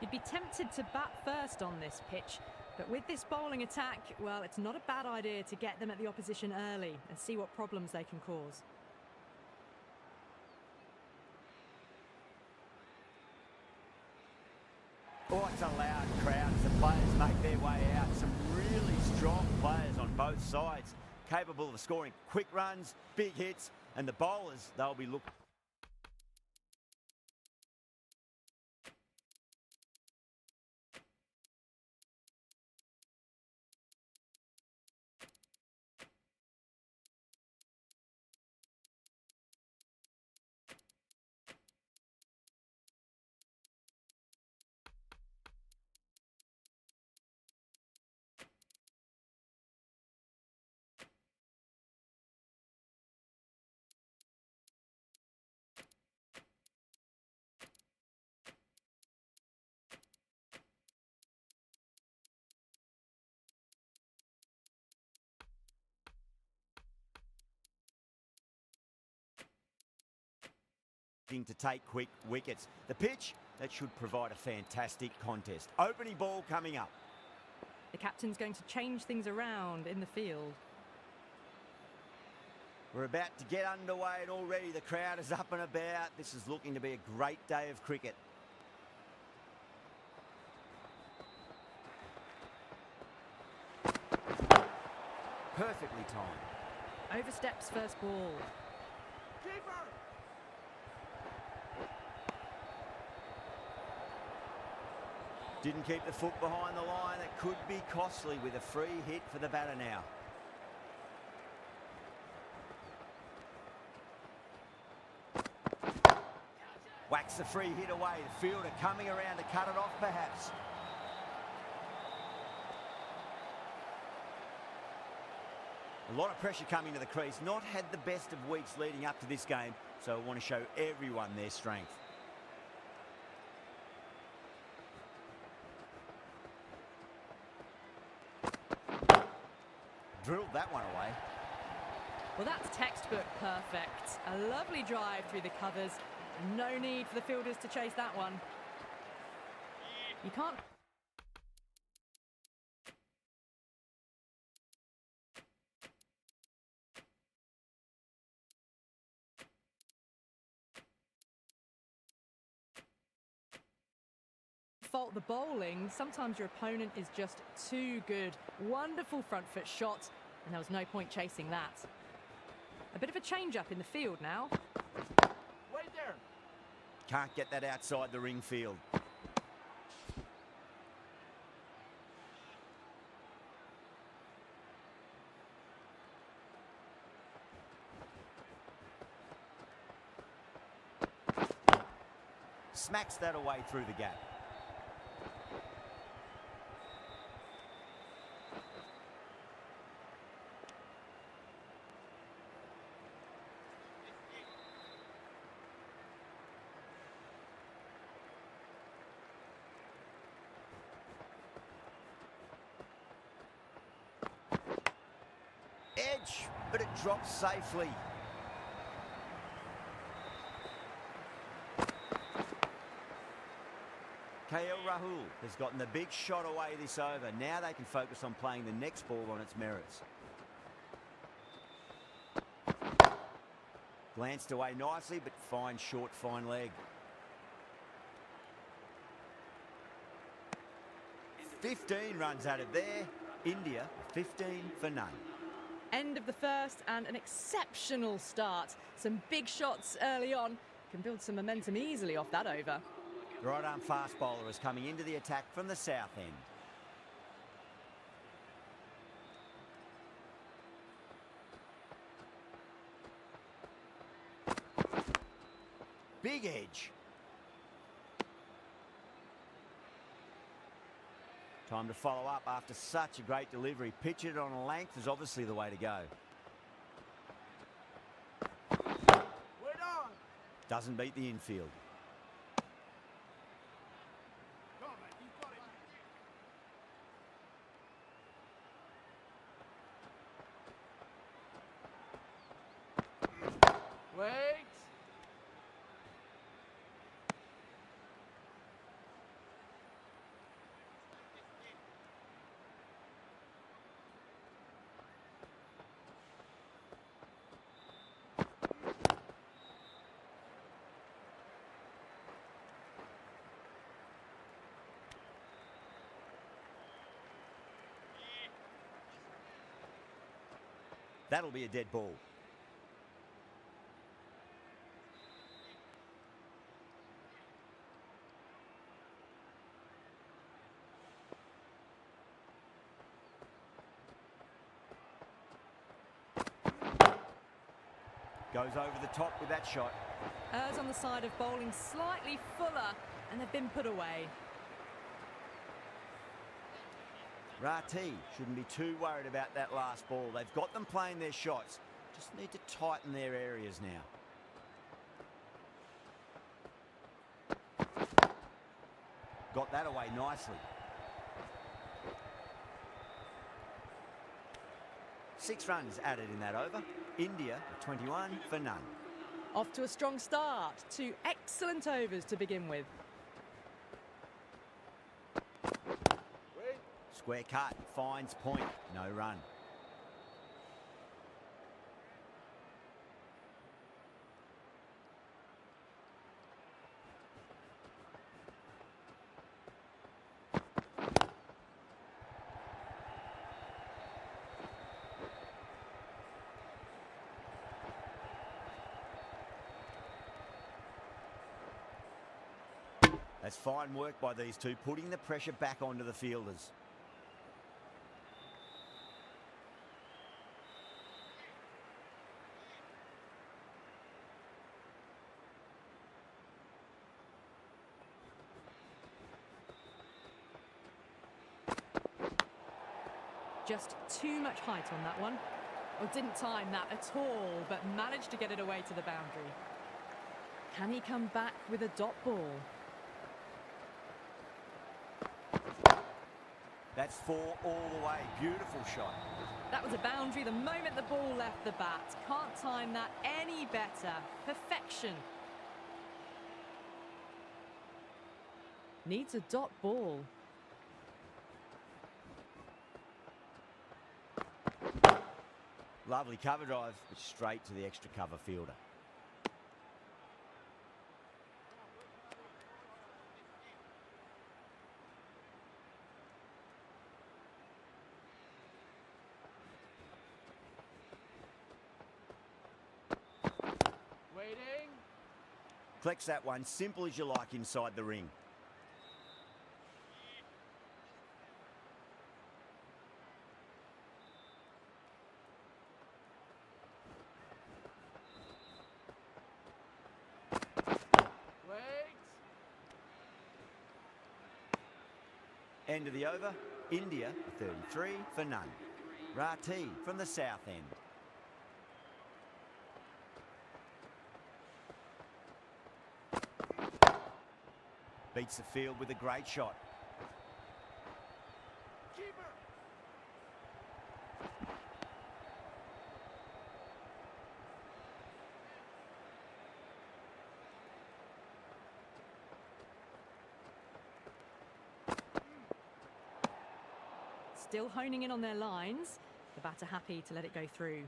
You'd be tempted to bat first on this pitch, but with this bowling attack, well, it's not a bad idea to get them at the opposition early and see what problems they can cause. Oh, it's a loud crowd as the players make their way out. Some really strong players on both sides, capable of scoring quick runs, big hits, and the bowlers, they'll be looking. To take quick wickets. The pitch, that should provide a fantastic contest. Opening ball coming up. The captain's going to change things around in the field. We're about to get underway and already the crowd is up and about. This is looking to be a great day of cricket. Perfectly timed. Oversteps first ball. Keeper! Didn't keep the foot behind the line. That could be costly with a free hit for the batter now. Whacks the free hit away. The fielder coming around to cut it off perhaps. A lot of pressure coming to the crease. Not had the best of weeks leading up to this game, so I want to show everyone their strength. Drilled that one away. Well, that's textbook perfect. A lovely drive through the covers. No need for the fielders to chase that one. You can't... fault the bowling. Sometimes your opponent is just too good. Wonderful front foot shot, and there was no point chasing that. A bit of a change up in the field now. Wait there. Can't get that outside the ring field. Smacks that away through the gap. Edge, but it drops safely. KL Rahul has gotten the big shot away this over. Now they can focus on playing the next ball on its merits. Glanced away nicely, but fine short, fine leg. 15 runs out of there. India 15 for none. End of the first and an exceptional start. Some big shots early on. Can build some momentum easily off that over. The right arm fast bowler is coming into the attack from the south end. Big edge. Time to follow up after such a great delivery. Pitch it on a length is obviously the way to go. Wait on. Doesn't beat the infield. Come on, man. You've got it. Wait. That'll be a dead ball. Goes over the top with that shot. Errs on the side of bowling slightly fuller, and they've been put away. Rati shouldn't be too worried about that last ball. They've got them playing their shots. Just need to tighten their areas now. Got that away nicely. 6 runs added in that over. India 21 for none. Off to a strong start. 2 excellent overs to begin with. Wait. Square cut, finds point, no run. That's fine work by these two, putting the pressure back onto the fielders. Just too much height on that one. Well, didn't time that at all, but managed to get it away to the boundary. Can he come back with a dot ball? That's 4 all the way. Beautiful shot. That was a boundary the moment the ball left the bat. Can't time that any better. Perfection. Needs a dot ball. Lovely cover drive, but straight to the extra cover fielder. Waiting. Collects that one, simple as you like inside the ring. Wait. End of the over, India 33 for none. Rati from the south end. Beats the field with a great shot. Keeper. Still honing in on their lines. The batter happy to let it go through.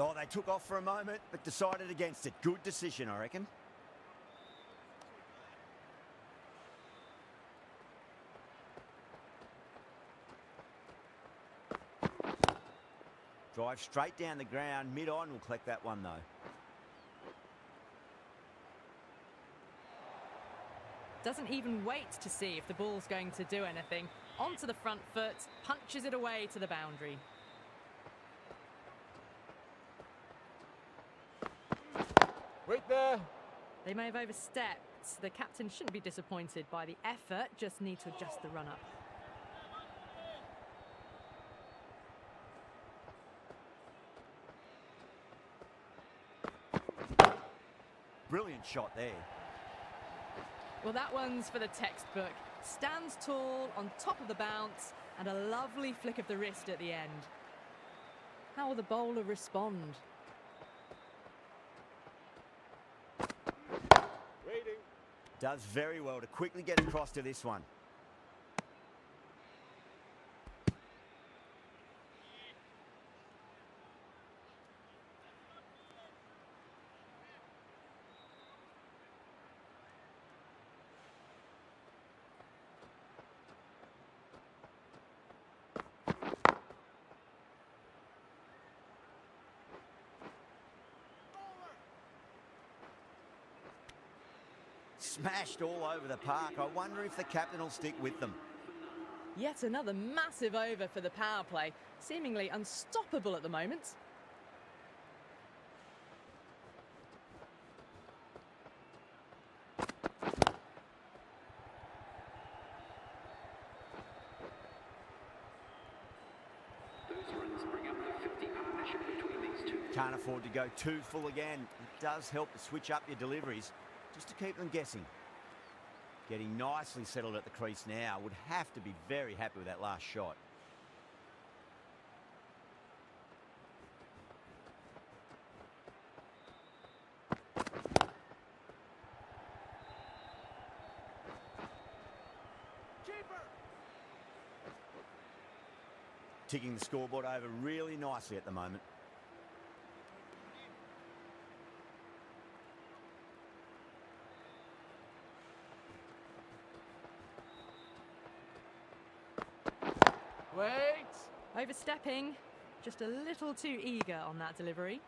Oh, they took off for a moment, but decided against it. Good decision, I reckon. Drive straight down the ground, mid-on will collect that one though. Doesn't even wait to see if the ball's going to do anything. Onto the front foot, punches it away to the boundary. Wait there. They may have overstepped. The captain shouldn't be disappointed by the effort, just need to adjust the run-up. Brilliant shot there. Well, that one's for the textbook. Stands tall, on top of the bounce, and a lovely flick of the wrist at the end. How will the bowler respond? Waiting. Does very well to quickly get across to this one. smashed all over the park. I wonder if the captain will stick with them. Yet another massive over for the power play, seemingly unstoppable at the moment. Can't afford to go too full again. It does help to switch up your deliveries just to keep them guessing. Getting nicely settled at the crease now. Would have to be very happy with that last shot. Ticking the scoreboard over really nicely at the moment. Wait. Overstepping, just a little too eager on that delivery.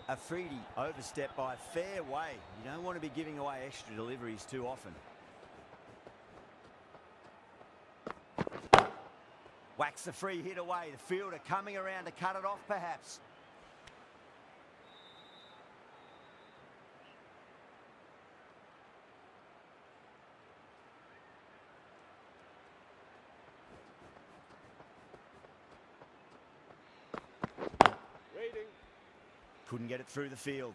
Afridi overstepped by a fair way. You don't want to be giving away extra deliveries too often. Whacks the free hit away. The fielder coming around to cut it off perhaps. Waiting. Couldn't get it through the field.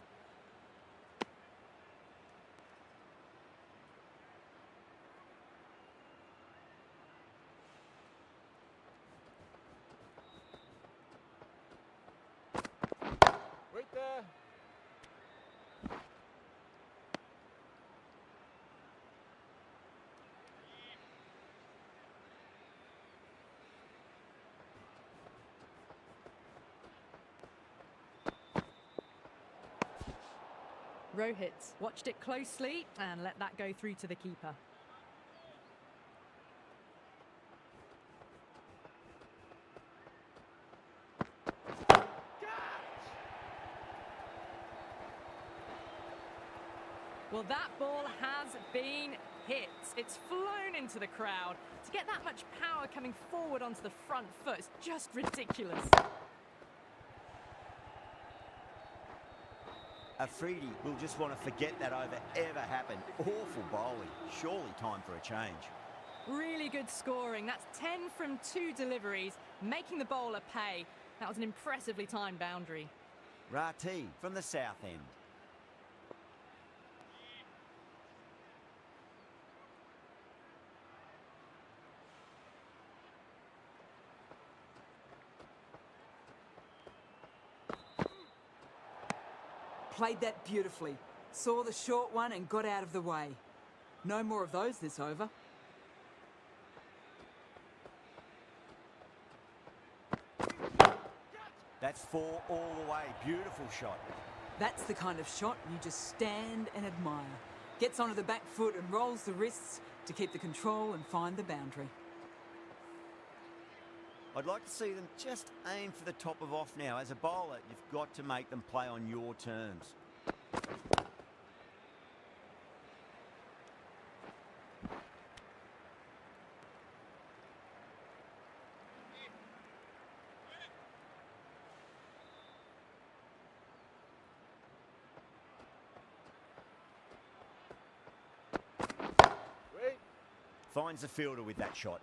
Wait there. Rohit watched it closely and let that go through to the keeper. Well, that ball has been hit. It's flown into the crowd. To get that much power coming forward onto the front foot is just ridiculous. Afridi will just want to forget that over ever happened. Awful bowling. Surely time for a change. Really good scoring. That's 10 from 2 deliveries, making the bowler pay. That was an impressively timed boundary. Rati from the south end. Played that beautifully. Saw the short one and got out of the way. No more of those this over. That's 4 all the way. Beautiful shot. That's the kind of shot you just stand and admire. Gets onto the back foot and rolls the wrists to keep the control and find the boundary. I'd like to see them just aim for the top of off now. As a bowler, you've got to make them play on your terms. Wait. Finds the fielder with that shot.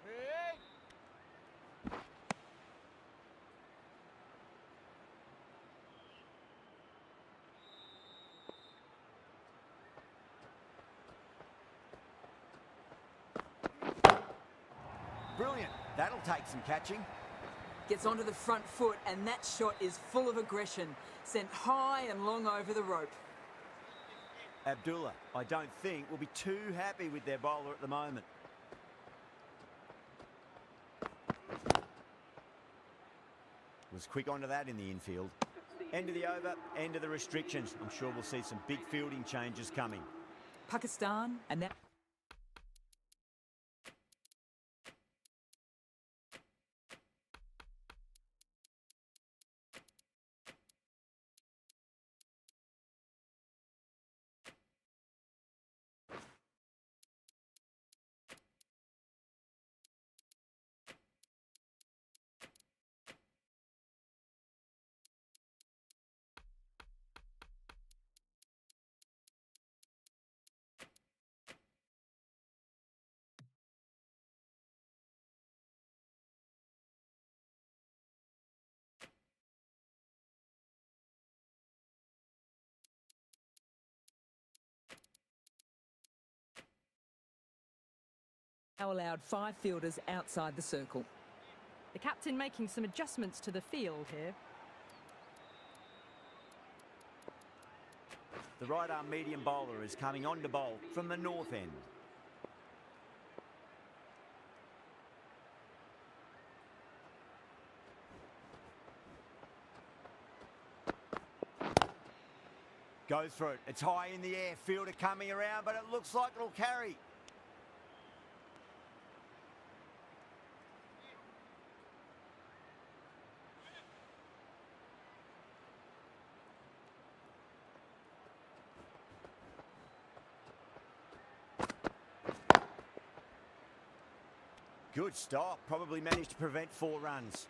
Wait. Brilliant. That'll take some catching. Gets onto the front foot and that shot is full of aggression. Sent high and long over the rope. Abdullah, I don't think, will be too happy with their bowler at the moment. Was quick onto that in the infield. End of the over, end of the restrictions. I'm sure we'll see some big fielding changes coming. Pakistan and that... allowed 5 fielders outside the circle. The captain making some adjustments to the field here. The right-arm medium bowler is coming on to bowl from the north end. Goes for it. It's high in the air. Fielder coming around, but it looks like it'll carry. Good stop. Probably managed to prevent 4 runs.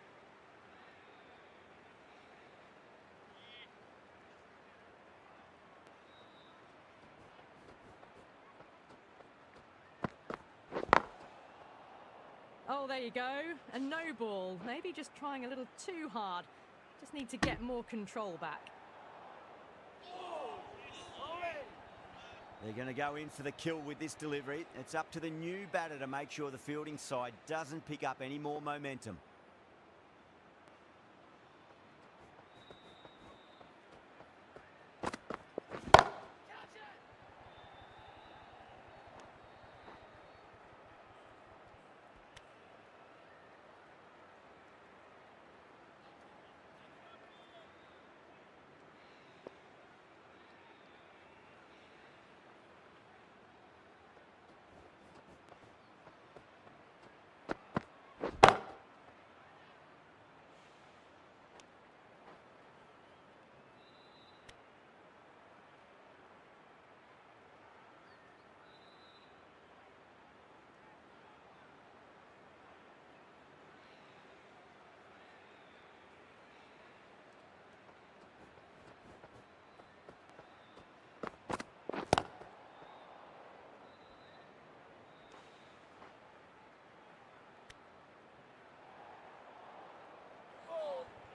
Oh, there you go. A no ball. Maybe just trying a little too hard. Just need to get more control back. They're going to go in for the kill with this delivery. It's up to the new batter to make sure the fielding side doesn't pick up any more momentum.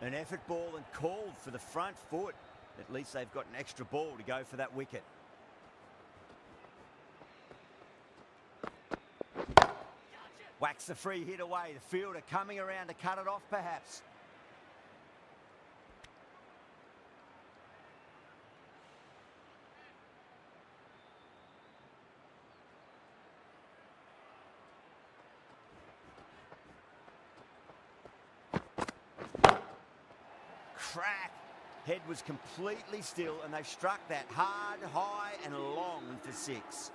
An effort ball and called for the front foot. At least they've got an extra ball to go for that wicket. Whacks the free hit away. The fielder coming around to cut it off perhaps. Crack. Head was completely still and they've struck that hard, high and long for 6.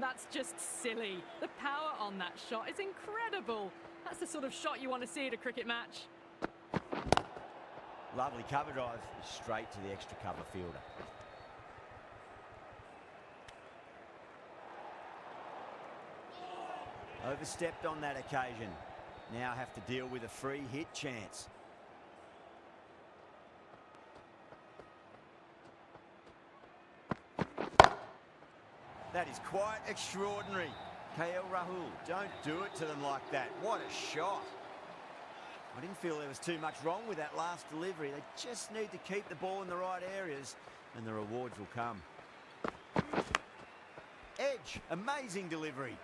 That's just silly. The power on that shot is incredible. That's the sort of shot you want to see at a cricket match. Lovely cover drive, straight to the extra cover fielder. Overstepped on that occasion. Now have to deal with a free hit chance. That is quite extraordinary. KL Rahul, don't do it to them like that. What a shot. I didn't feel there was too much wrong with that last delivery. They just need to keep the ball in the right areas and the rewards will come. Edge, amazing delivery.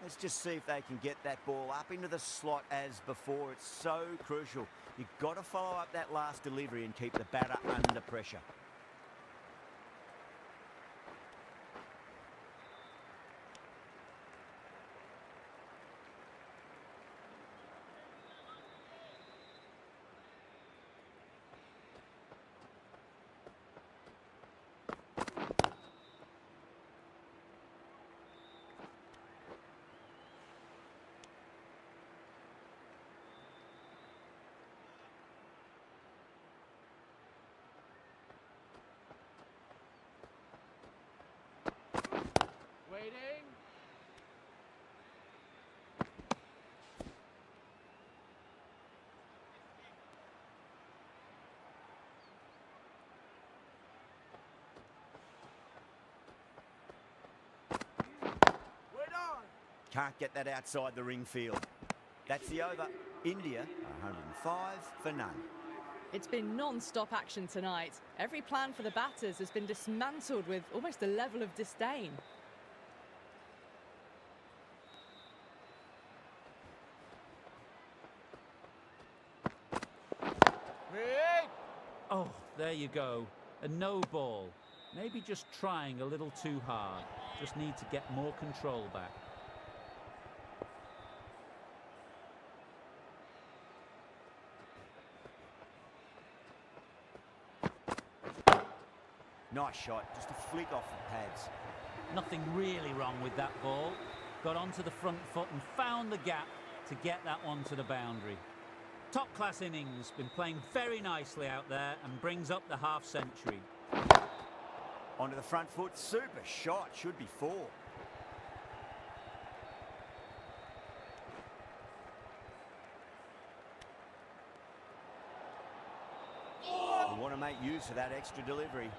Let's just see if they can get that ball up into the slot as before. It's so crucial. You've got to follow up that last delivery and keep the batter under pressure. Waiting. Wait on. Can't get that outside the ring field. That's the over. India, 105 for none. It's been non-stop action tonight. Every plan for the batters has been dismantled with almost a level of disdain. Wait! Oh, there you go. A no ball. Maybe just trying a little too hard. Just need to get more control back. Nice shot, just a flick off the pads. Nothing really wrong with that ball. Got onto the front foot and found the gap to get that one to the boundary. Top class innings, been playing very nicely out there and brings up the half century. Onto the front foot, super shot, should be 4. We want to make use of that extra delivery.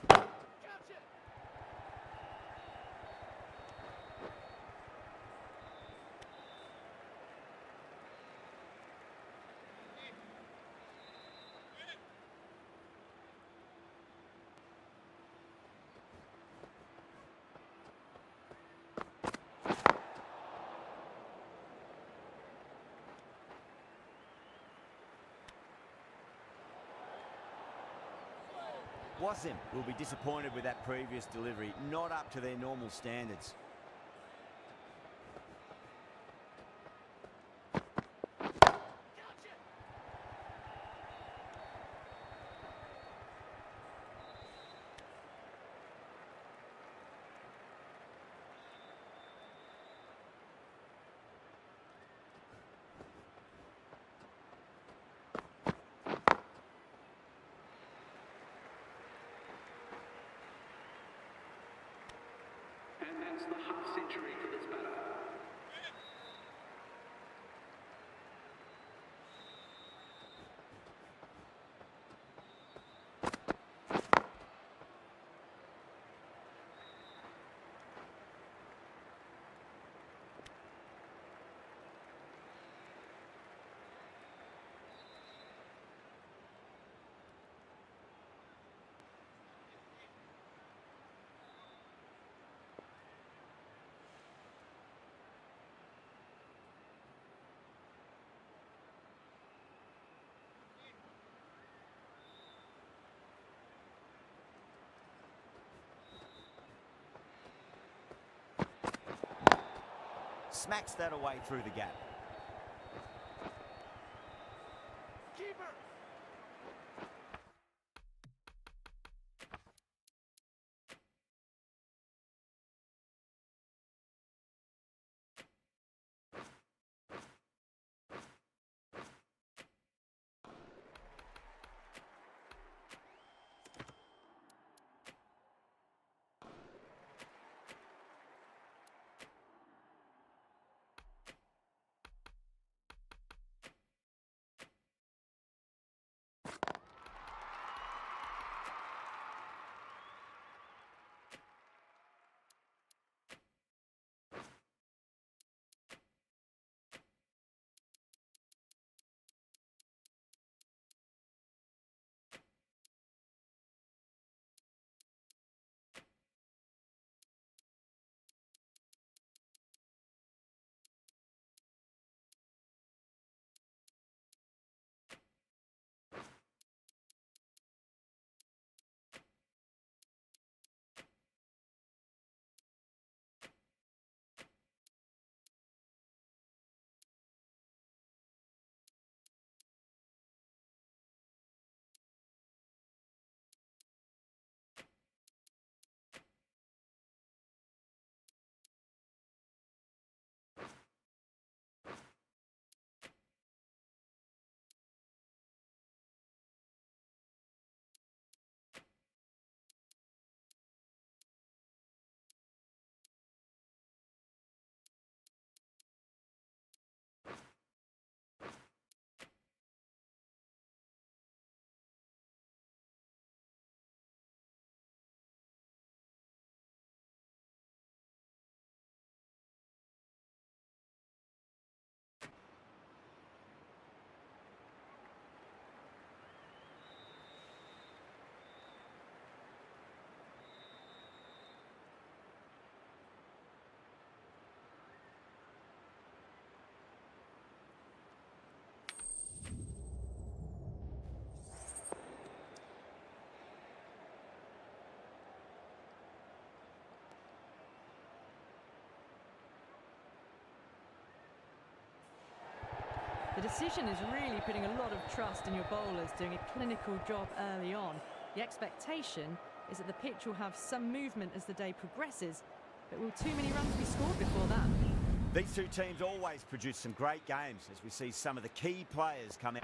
Catch it! Wasim will be disappointed with that previous delivery, not up to their normal standards. Catch it! And that's the half century for this batter. Smacks that away through the gap. Keeper! The decision is really putting a lot of trust in your bowlers doing a clinical job early on. The expectation is that the pitch will have some movement as the day progresses, but will too many runs be scored before that? These two teams always produce some great games as we see some of the key players come out.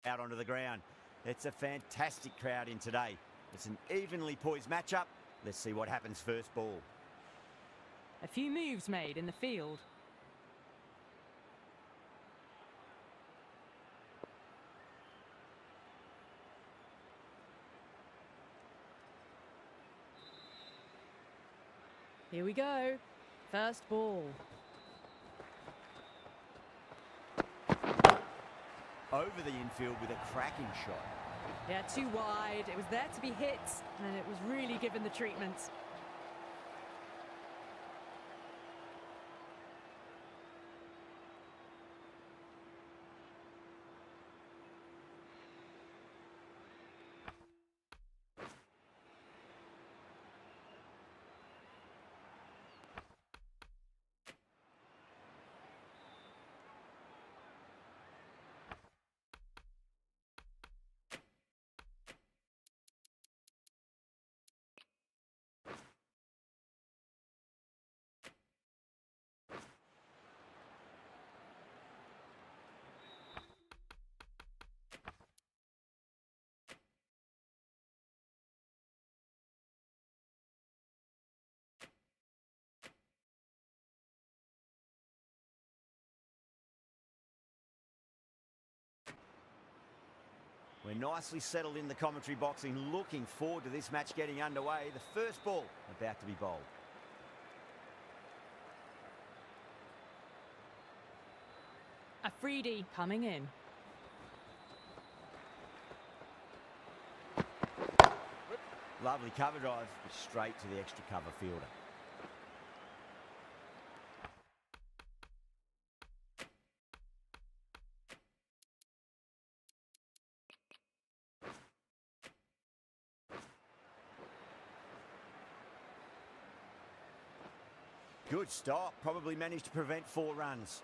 Out onto the ground. It's a fantastic crowd in today. It's an evenly poised matchup. Let's see what happens first ball. A few moves made in the field. Here we go. First ball. Over the infield with a cracking shot. Yeah, too wide. It was there to be hit, and it was really given the treatment. We're nicely settled in the commentary box and looking forward to this match getting underway. The first ball about to be bowled. Afridi coming in. Lovely cover drive, but straight to the extra cover fielder. Good stop, probably managed to prevent 4 runs.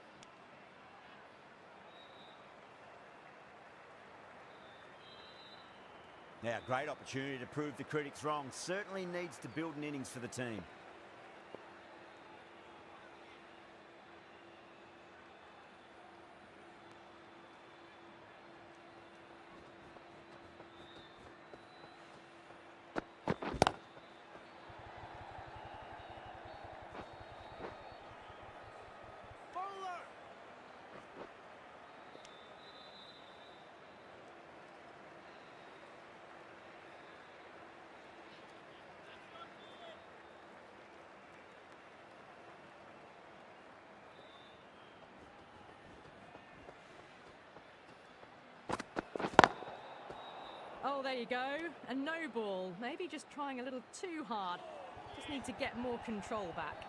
Now, great opportunity to prove the critics wrong. Certainly needs to build an innings for the team. Bowler! Oh, there you go. A no ball. Maybe just trying a little too hard. Just need to get more control back.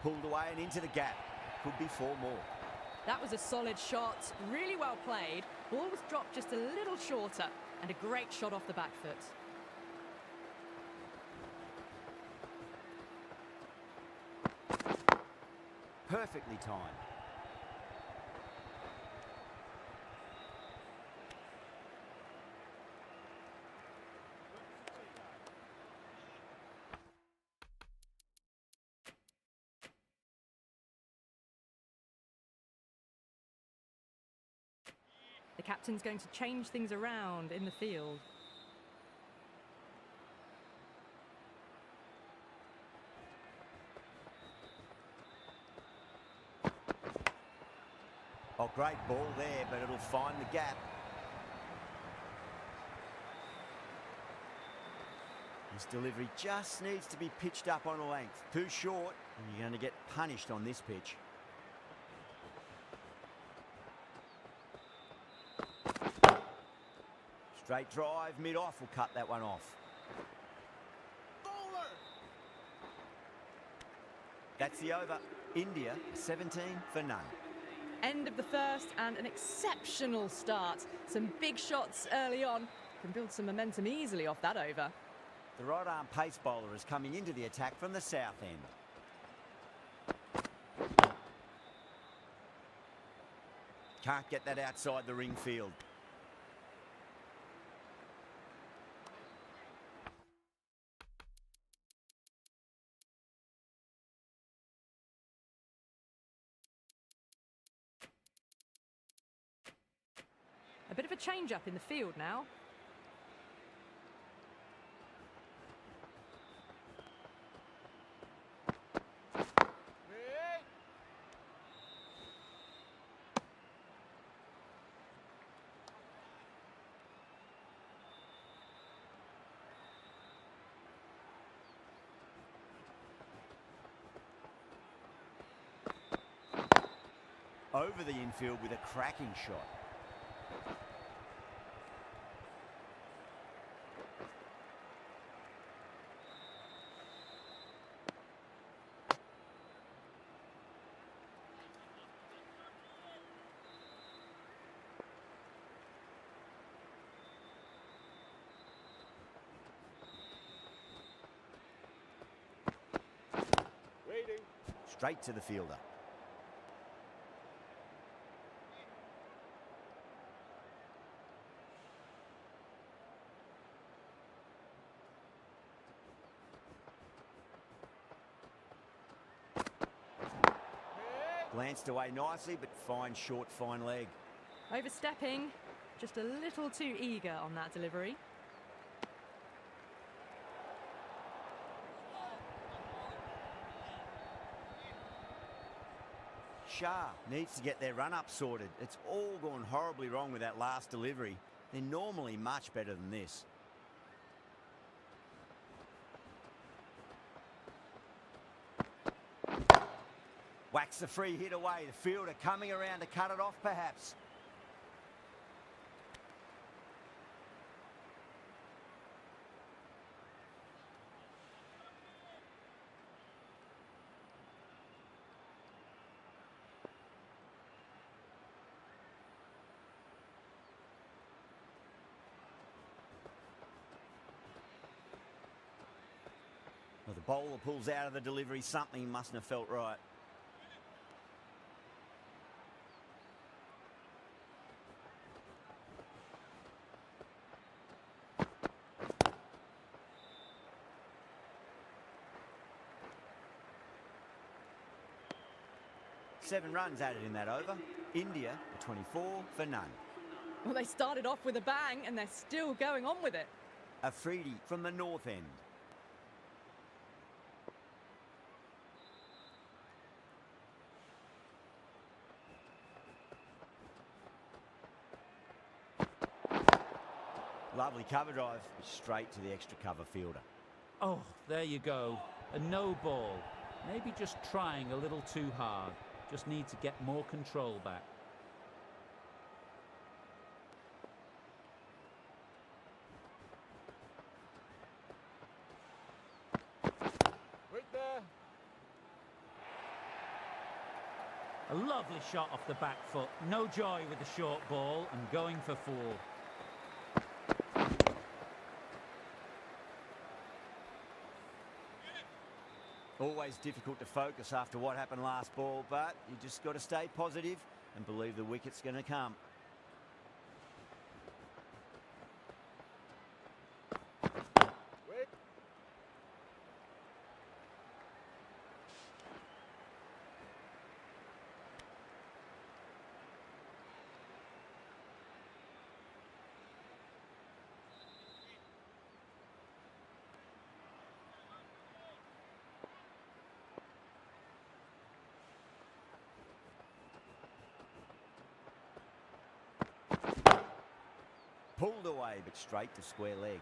Pulled away and into the gap. Could be 4 more. That was a solid shot. Really well played. Ball was dropped just a little shorter. And a great shot off the back foot. Perfectly timed. The captain's going to change things around in the field. Oh, great ball there, but it'll find the gap. This delivery just needs to be pitched up on a length. Too short, and you're going to get punished on this pitch. Straight drive, mid-off will cut that one off. Bowler! That's the over. India, 17 for none. End of the first and an exceptional start. Some big shots early on. Can build some momentum easily off that over. The right-arm pace bowler is coming into the attack from the south end. Can't get that outside the ring field. A bit of a change-up in the field now. Hey! Over the infield with a cracking shot. Waiting. Straight to the fielder. Glanced away nicely, but fine short, fine leg. Overstepping. Just a little too eager on that delivery. Shah needs to get their run-up sorted. It's all gone horribly wrong with that last delivery. They're normally much better than this. Whacks the free hit away. The fielder coming around to cut it off, perhaps. Well, the bowler pulls out of the delivery. Something mustn't have felt right. Seven runs added in that over. India, 24 for none. Well, they started off with a bang and they're still going on with it. Afridi from the north end. Lovely cover drive, straight to the extra cover fielder. Oh, there you go. A no ball. Maybe just trying a little too hard. Just need to get more control back. Wait there. A lovely shot off the back foot. No joy with the short ball and going for four. Always difficult to focus after what happened last ball, but you just got to stay positive and believe the wicket's going to come. Wait. Pulled away, but straight to square leg.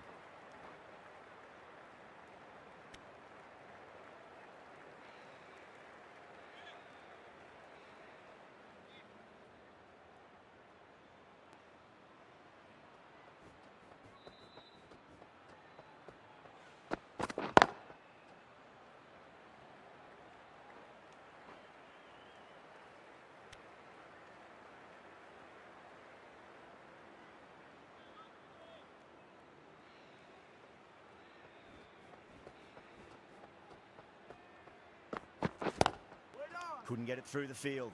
Couldn't get it through the field.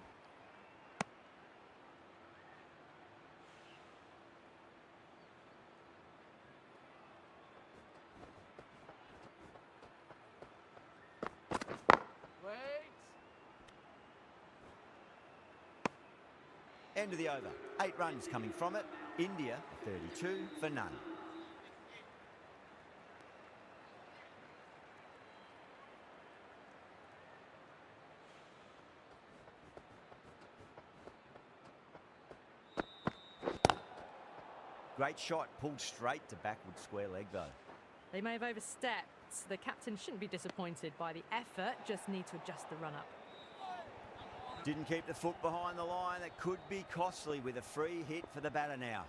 Wait. End of the over. 8 runs coming from it. India 32 for none. Great shot, pulled straight to backward square leg though. They may have overstepped. The captain shouldn't be disappointed by the effort, just need to adjust the run-up. Didn't keep the foot behind the line. That could be costly with a free hit for the batter now.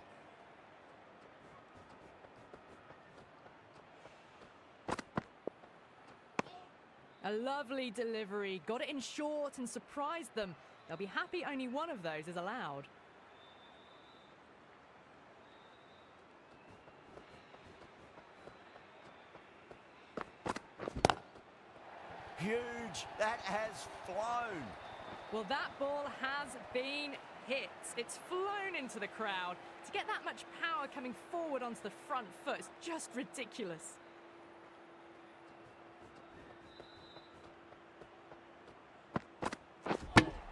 A lovely delivery, got it in short and surprised them. They'll be happy only one of those is allowed. Huge, that has flown. Well, that ball has been hit. It's flown into the crowd. To get that much power coming forward onto the front foot is just ridiculous.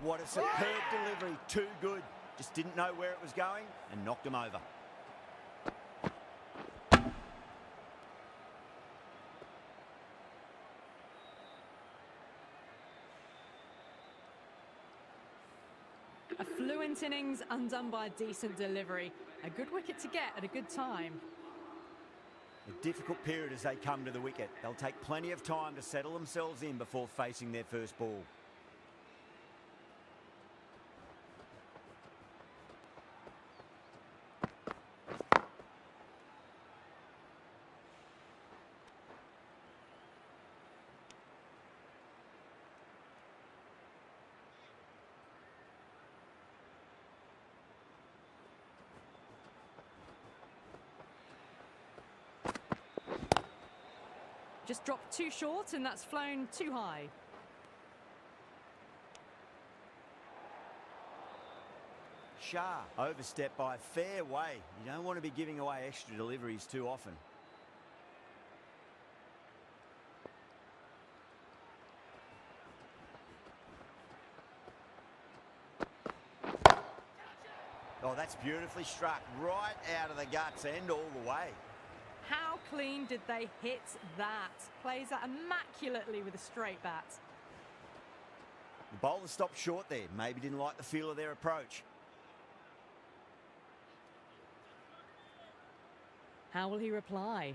What a superb delivery, too good. Just didn't know where it was going and knocked him over. A fluent innings undone by a decent delivery. A good wicket to get at a good time. A difficult period as they come to the wicket. They'll take plenty of time to settle themselves in before facing their first ball. Just dropped too short and that's flown too high. Shah overstepped by a fair way. You don't want to be giving away extra deliveries too often. Oh, that's beautifully struck right out of the guts end all the way. How clean did they hit that? Plays that immaculately with a straight bat. The bowler stopped short there. Maybe didn't like the feel of their approach. How will he reply?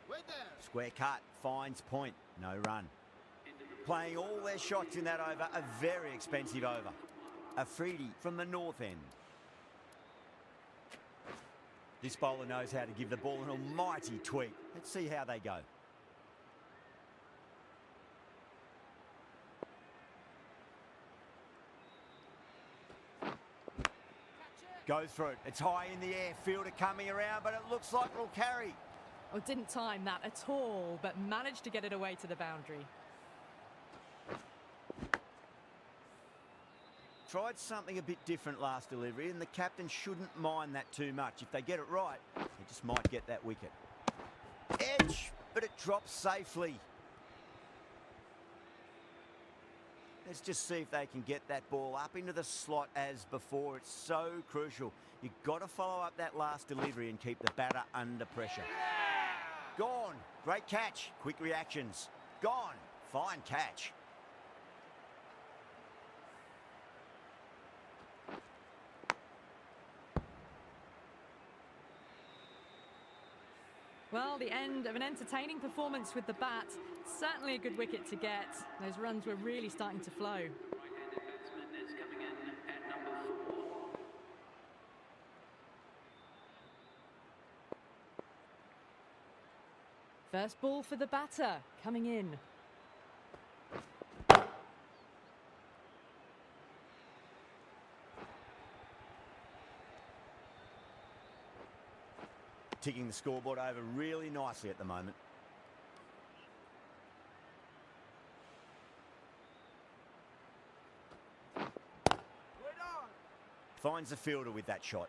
Wait there. Square cut, finds point, no run. Playing all their shots in that over, a very expensive over. Afridi from the north end. This bowler knows how to give the ball an almighty tweak. Let's see how they go. Goes for it. It's high in the air. Fielder coming around, but it looks like it'll carry. Oh, didn't time that at all, but managed to get it away to the boundary. Tried something a bit different last delivery, and the captain shouldn't mind that too much. If they get it right, they just might get that wicket. Edge, but it drops safely. Let's just see if they can get that ball up into the slot as before. It's so crucial. You've got to follow up that last delivery and keep the batter under pressure. Gone. Great catch. Quick reactions. Gone. Fine catch. Well, the end of an entertaining performance with the bat. Certainly a good wicket to get. Those runs were really starting to flow. Right-handed batsman is coming in at number 4. First ball for the batter, coming in. Ticking the scoreboard over really nicely at the moment. Finds the fielder with that shot.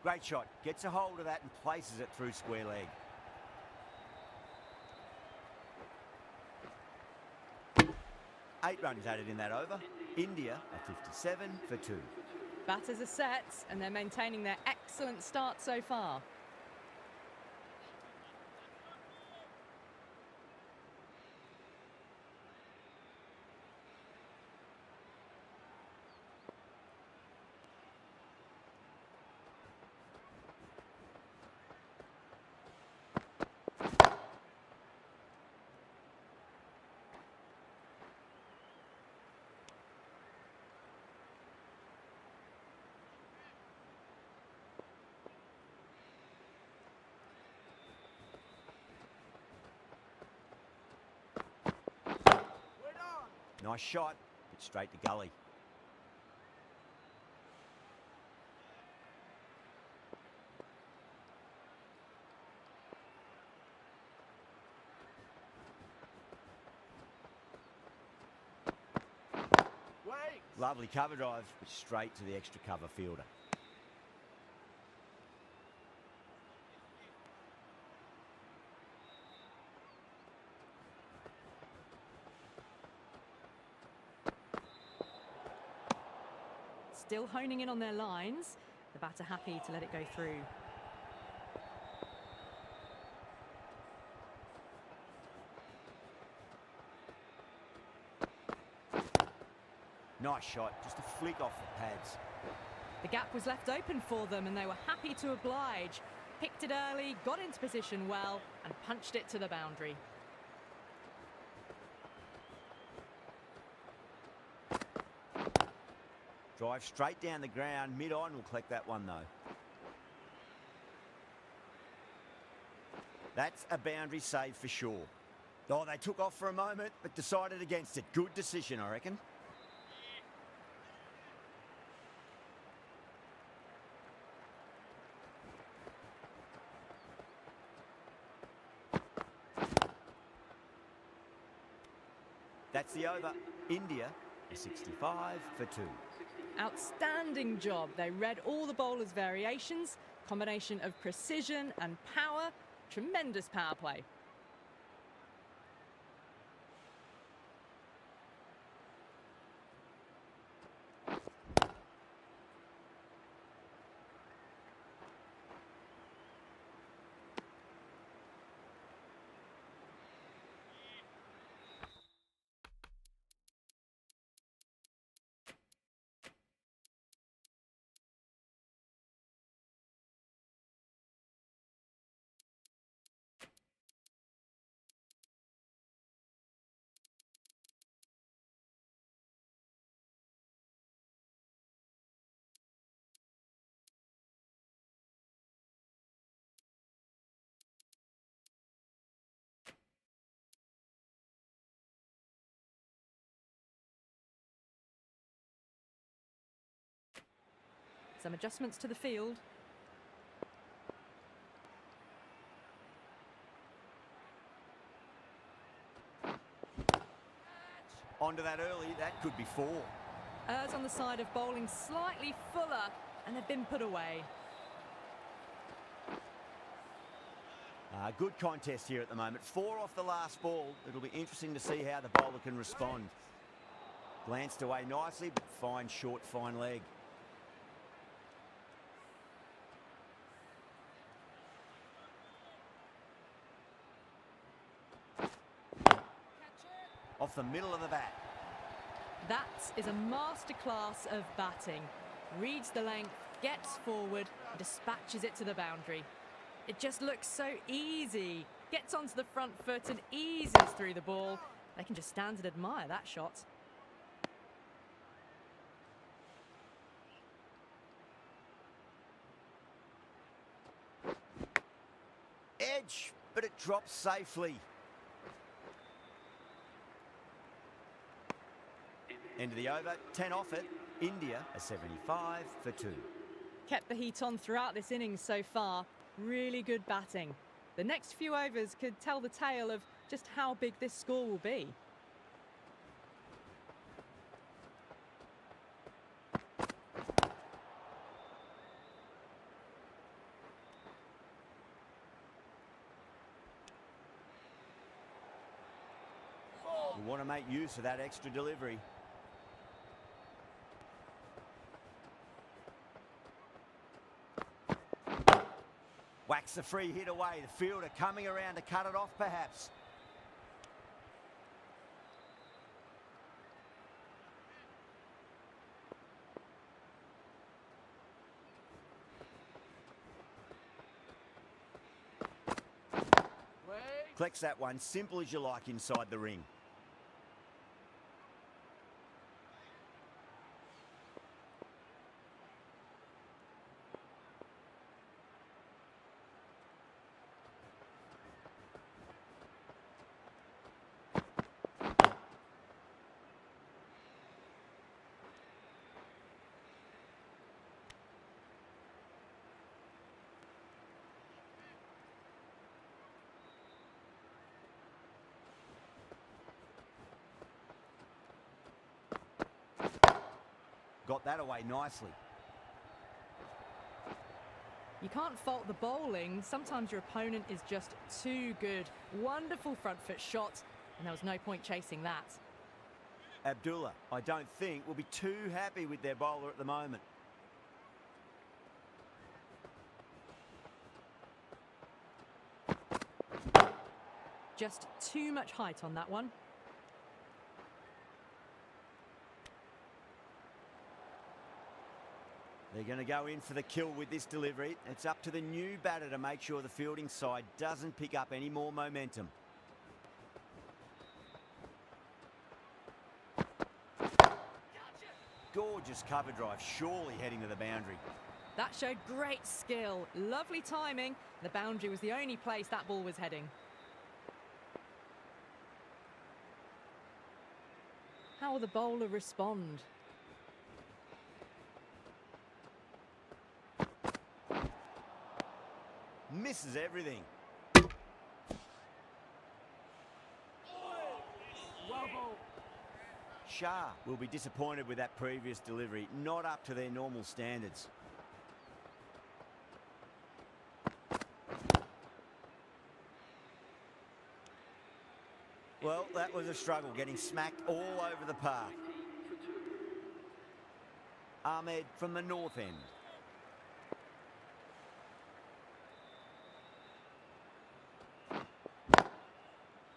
Great shot. Gets a hold of that and places it through square leg. Eight runs added in that over. India are 57 for 2. Batters are set and they're maintaining their excellent start so far. Nice shot, but straight to gully. Lovely cover drive, but straight to the extra cover fielder. Still honing in on their lines. The batter happy to let it go through. Nice shot, just a flick off the pads. The gap was left open for them and they were happy to oblige. Picked it early, got into position well and punched it to the boundary. Drive straight down the ground, mid-on, will collect that one though. That's a boundary save for sure. Oh, they took off for a moment, but decided against it. Good decision, I reckon. That's the over. India is 65 for 2. Outstanding job. They read all the bowler's variations. Combination of precision and power. Tremendous power play. Some adjustments to the field. Onto that early, that could be 4. Errs on the side of bowling slightly fuller and they've been put away. Good contest here at the moment. 4 off the last ball. It'll be interesting to see how the bowler can respond. Glanced away nicely, but fine short, fine leg. Off the middle of the bat. That is a masterclass of batting. Reads the length, gets forward, and dispatches it to the boundary. It just looks so easy. Gets onto the front foot and eases through the ball. They can just stand and admire that shot. Edge, but it drops safely. End of the over, 10 off it. India a 75 for 2. Kept the heat on throughout this innings so far. Really good batting. The next few overs could tell the tale of just how big this score will be. We want to make use of that extra delivery. Whacks the free hit away. The fielder coming around to cut it off, perhaps. Collects that one, simple as you like, inside the ring. Got that away nicely. You can't fault the bowling. Sometimes your opponent is just too good. Wonderful front foot shot, and there was no point chasing that. Abdullah, I don't think, will be too happy with their bowler at the moment. Just too much height on that one. They're going to go in for the kill with this delivery. It's up to the new batter to make sure the fielding side doesn't pick up any more momentum. Gorgeous cover drive, surely heading to the boundary. That showed great skill. Lovely timing. The boundary was the only place that ball was heading. How will the bowler respond? Misses everything. Shah will be disappointed with that previous delivery. Not up to their normal standards. Well, that was a struggle, getting smacked all over the park. Ahmed from the north end.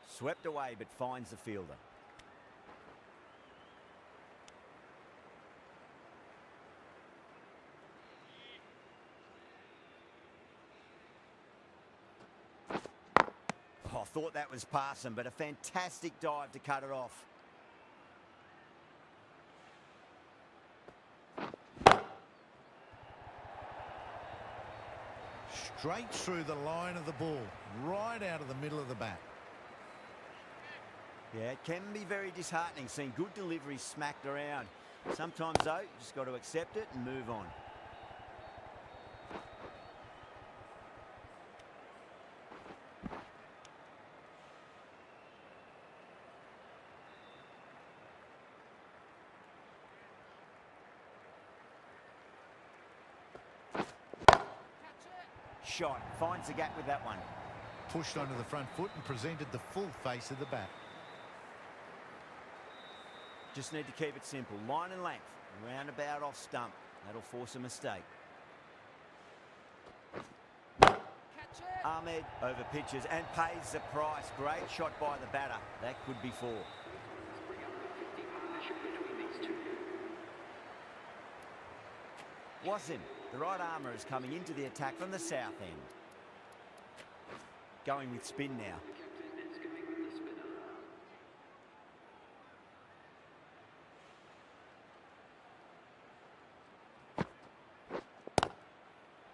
Swept away, but finds the fielder. Oh, I thought that was past him, but a fantastic dive to cut it off. Straight through the line of the ball, right out of the middle of the bat. Yeah, it can be very disheartening seeing good deliveries smacked around. Sometimes, though, you just got to accept it and move on. Shot, finds the gap with that one. Pushed onto the front foot and presented the full face of the bat. Just need to keep it simple. Line and length. Roundabout off stump. That'll force a mistake. Ahmed over pitches and pays the price. Great shot by the batter. That could be 4. Bring up the 50 partnership between the Wasim, the right armour, is coming into the attack from the south end. Going with spin now.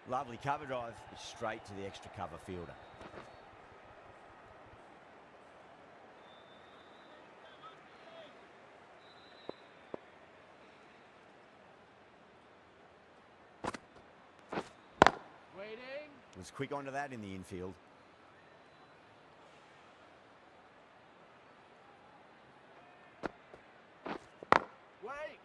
Lovely cover drive, straight to the extra cover fielder. Waiting. Was quick onto that in the infield. Wait.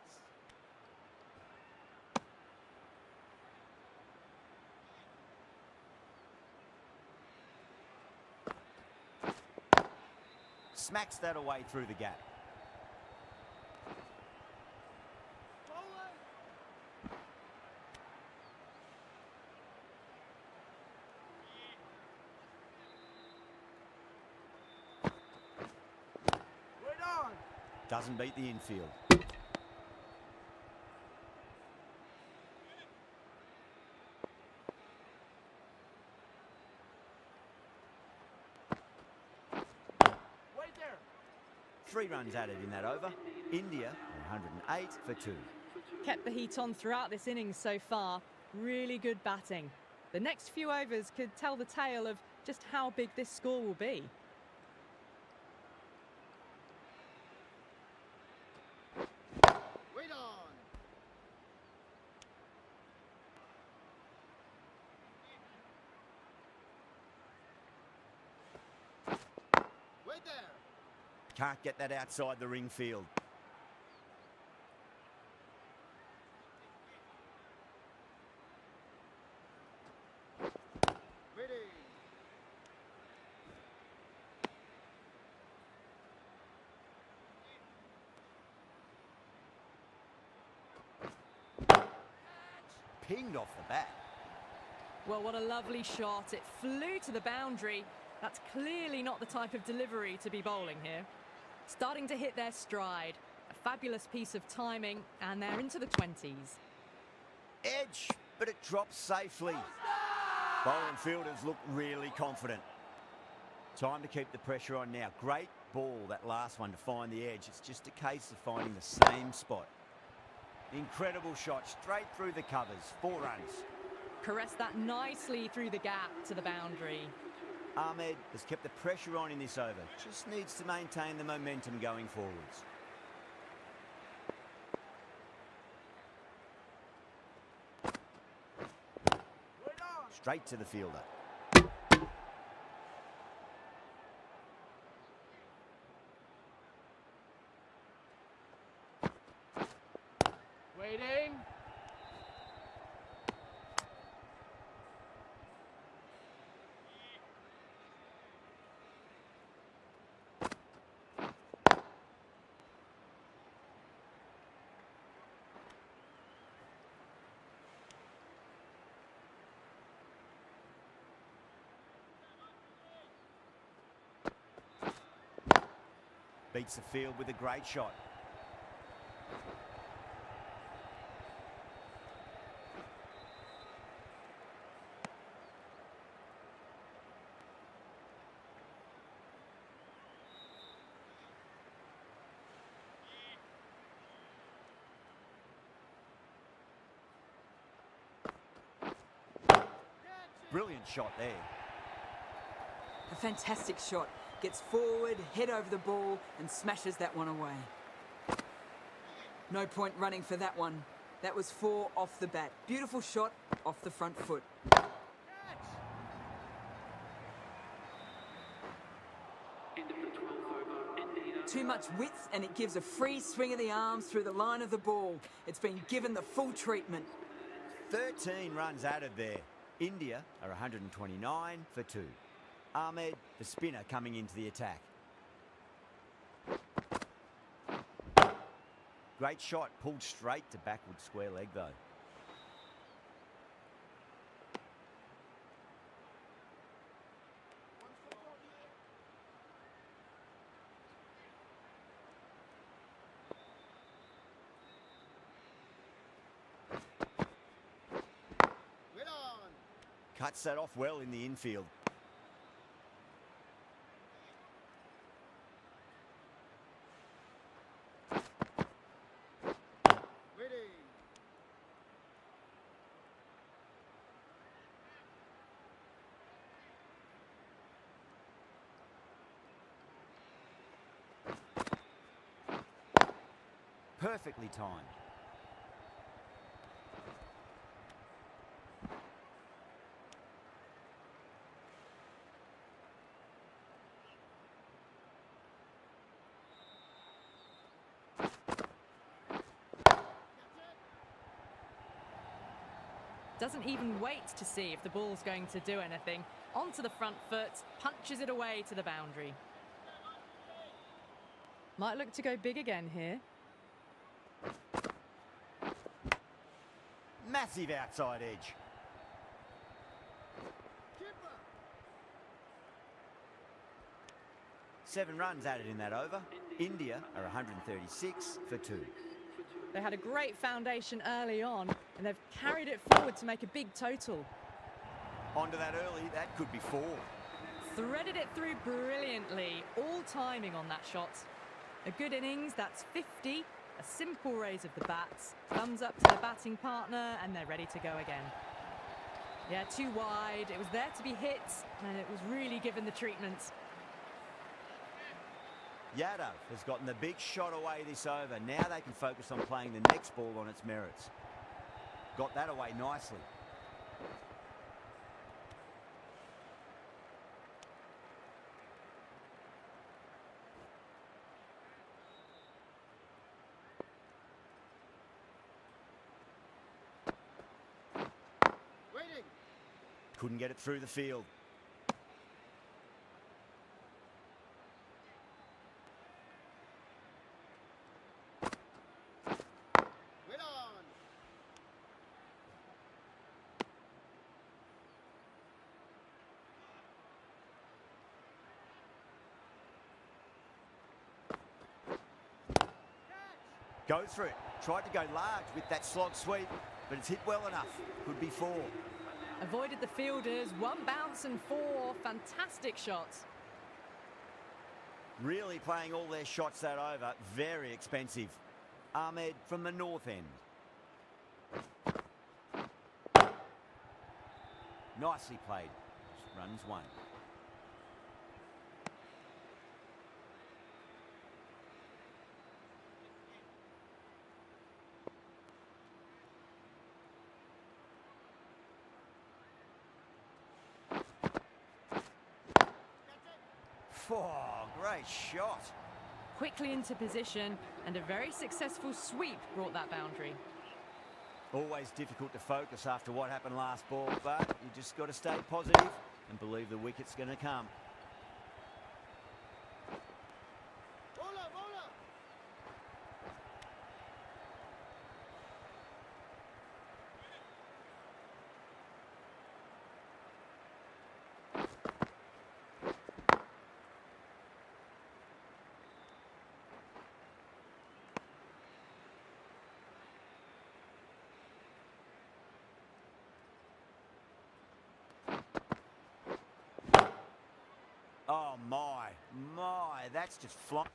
Smacks that away through the gap. Doesn't beat the infield. Wait there. 3 runs added in that over. India, 108 for 2. Kept the heat on throughout this innings so far. Really good batting. The next few overs could tell the tale of just how big this score will be. Wait on. Wait there. Can't get that outside the ring field. Waiting. Pinged off the bat. Well, what a lovely shot. It flew to the boundary. That's clearly not the type of delivery to be bowling here. Starting to hit their stride. A fabulous piece of timing, and they're into the 20s. Edge, but it drops safely. Bowling fielders look really confident. Time to keep the pressure on now. Great ball, that last one, to find the edge. It's just a case of finding the same spot. Incredible shot, straight through the covers. 4 runs. Caressed that nicely through the gap to the boundary. Ahmed has kept the pressure on in this over. Just needs to maintain the momentum going forwards. Straight to the fielder. Waiting. Beats the field with a great shot. Brilliant shot there. A fantastic shot. Gets forward, head over the ball, and smashes that one away. No point running for that one. That was 4 off the bat. Beautiful shot off the front foot. End of the 12th over, India. Too much width, and it gives a free swing of the arms through the line of the ball. It's been given the full treatment. 13 runs added there. India are 129 for 2. Ahmed, the spinner, coming into the attack. Great shot, pulled straight to backward square leg though. Cuts that off well in the infield. Perfectly timed. Doesn't even wait to see if the ball's going to do anything. Onto the front foot, punches it away to the boundary. Might look to go big again here. Massive outside edge. Seven runs added in that over. India are 136 for 2. They had a great foundation early on, and they've carried it forward to make a big total. Onto that early, that could be 4. Threaded it through brilliantly, all timing on that shot. A good innings, that's 50. A simple raise of the bats, thumbs up to the batting partner, and they're ready to go again. Yeah, too wide, it was there to be hit, and it was really given the treatment. Yadav has gotten the big shot away this over. Now they can focus on playing the next ball on its merits. Got that away nicely. Couldn't get it through the field. Go through it. Tried to go large with that slog sweep, but it's hit well enough. Could be 4. Avoided the fielders, 1 bounce and 4. Fantastic shots. Really playing all their shots that over. Very expensive. Ahmed from the north end. Nicely played. Runs 1. Oh, great shot. Quickly into position, and a very successful sweep brought that boundary. Always difficult to focus after what happened last ball, but you just got to stay positive and believe the wicket's going to come. Oh, my, that's just flying.